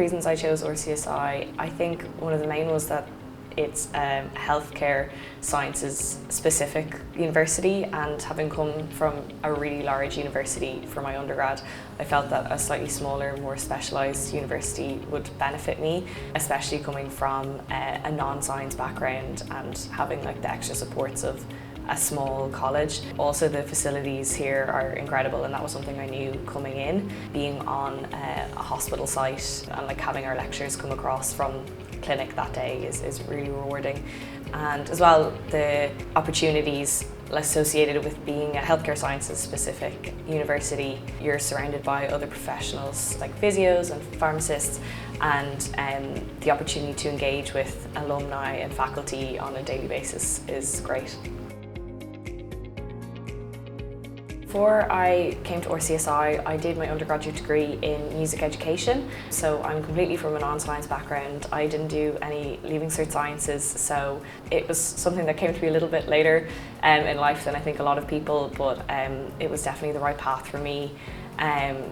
reasons I chose RCSI, I think one of the main was that it's a healthcare sciences specific university, and having come from a really large university for my undergrad, I felt that a slightly smaller, more specialised university would benefit me, especially coming from a non-science background and having like the extra supports of a small college. Also, the facilities here are incredible, and that was something I knew coming in. Being on a hospital site and like having our lectures come across from clinic that day is really rewarding. And as well, the opportunities associated with being a healthcare sciences specific university, you're surrounded by other professionals like physios and pharmacists, and the opportunity to engage with alumni and faculty on a daily basis is great. Before I came to RCSI, I did my undergraduate degree in music education. So I'm completely from a non-science background. I didn't do any Leaving Cert sciences, so it was something that came to me a little bit later in life than I think a lot of people, but it was definitely the right path for me.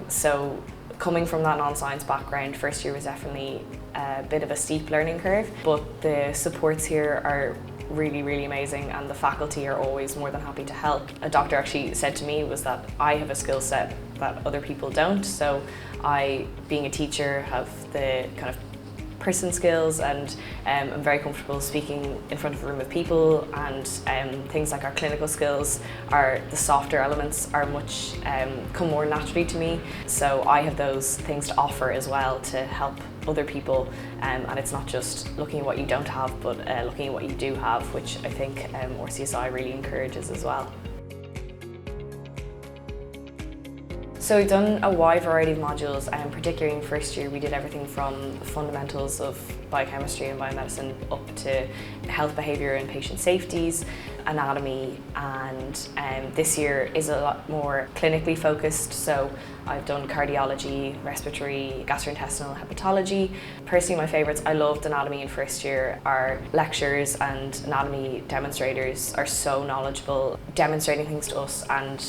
So coming from that non-science background, first year was definitely a bit of a steep learning curve, but the supports here are really amazing, and the faculty are always more than happy to help. A doctor actually said to me was that I have a skill set that other people don't, so I, being a teacher, have the kind of person skills, and I'm very comfortable speaking in front of a room of people, and things like our clinical skills, are the softer elements are much come more naturally to me, so I have those things to offer as well to help other people, and it's not just looking at what you don't have, but looking at what you do have, which I think RCSI really encourages as well. So we've done a wide variety of modules, and particularly in first year we did everything from the fundamentals of biochemistry and biomedicine up to health behaviour and patient safeties, anatomy, and this year is a lot more clinically focused, so I've done cardiology, respiratory, gastrointestinal, hepatology. Personally, my favourites, I loved anatomy in first year. Our lecturers and anatomy demonstrators are so knowledgeable, demonstrating things to us and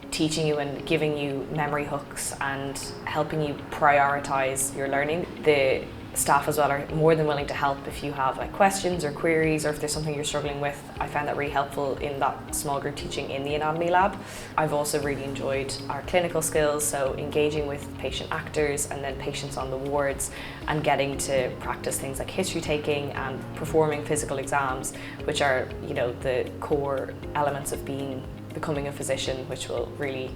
teaching you and giving you memory hooks and helping you prioritise your learning. The staff as well are more than willing to help if you have like questions or queries, or if there's something you're struggling with. I found that really helpful in that small group teaching in the anatomy lab. I've also really enjoyed our clinical skills, so engaging with patient actors and then patients on the wards, and getting to practice things like history taking and performing physical exams, which are, you know, the core elements of becoming a physician, which will really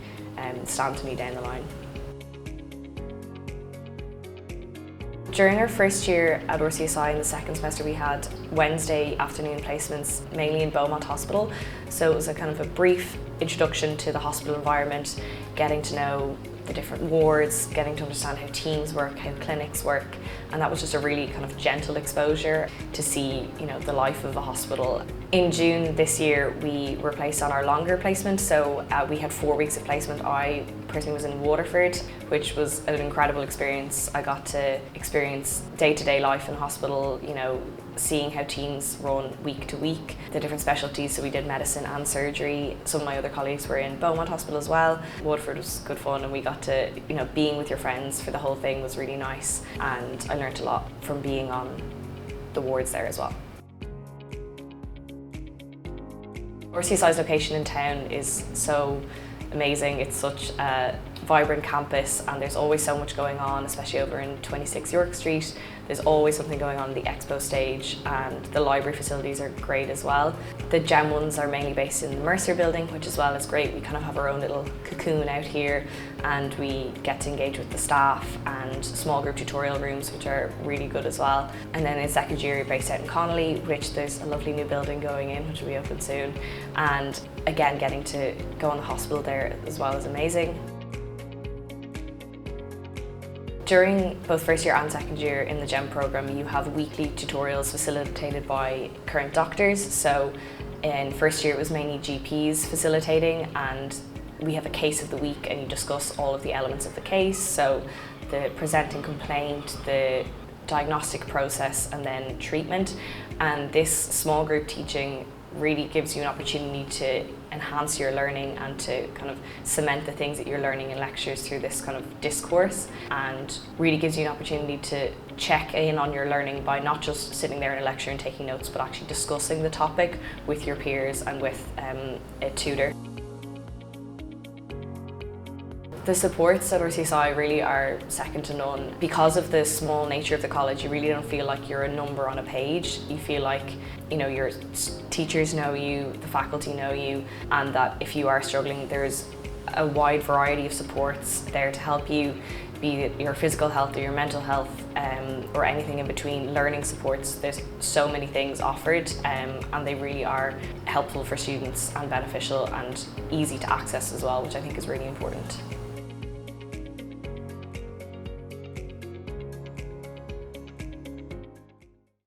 stand to me down the line. During our first year at RCSI in the second semester, we had Wednesday afternoon placements, mainly in Beaumont Hospital. So it was a kind of a brief introduction to the hospital environment, getting to know the different wards, getting to understand how teams work, how clinics work, and that was just a really kind of gentle exposure to see, you know, the life of a hospital. In June this year, we were placed on our longer placement, so we had 4 weeks of placement. I personally was in Waterford, which was an incredible experience. I got to experience day-to-day life in hospital, you know, seeing how teams run week to week, the different specialties, so we did medicine and surgery. Some of my other colleagues were in Beaumont Hospital as well. Waterford was good fun, and we got to, you know, being with your friends for the whole thing was really nice, and I learned a lot from being on the wards there as well. RCSI's location in town is so amazing. It's such a vibrant campus, and there's always so much going on, especially over in 26 York Street. There's always something going on the expo stage, and the library facilities are great as well. The GEM ones are mainly based in the Mercer building, which as well is great. We kind of have our own little cocoon out here, and we get to engage with the staff, and small group tutorial rooms, which are really good as well. And then in second year, based out in Connolly, which there's a lovely new building going in, which will be open soon. And again, getting to go on the hospital there as well is amazing. During both first year and second year in the GEM programme, you have weekly tutorials facilitated by current doctors. So in first year it was mainly GPs facilitating, and we have a case of the week and you discuss all of the elements of the case. So the presenting complaint, the diagnostic process, and then treatment. And this small group teaching really gives you an opportunity to enhance your learning and to kind of cement the things that you're learning in lectures through this kind of discourse, and really gives you an opportunity to check in on your learning by not just sitting there in a lecture and taking notes, but actually discussing the topic with your peers and with a tutor. The supports at RCSI really are second to none. Because of the small nature of the college, you really don't feel like you're a number on a page. You feel like, you know, your teachers know you, the faculty know you, and that if you are struggling, there's a wide variety of supports there to help you, be it your physical health or your mental health, or anything in between. Learning supports, there's so many things offered, and they really are helpful for students and beneficial and easy to access as well, which I think is really important.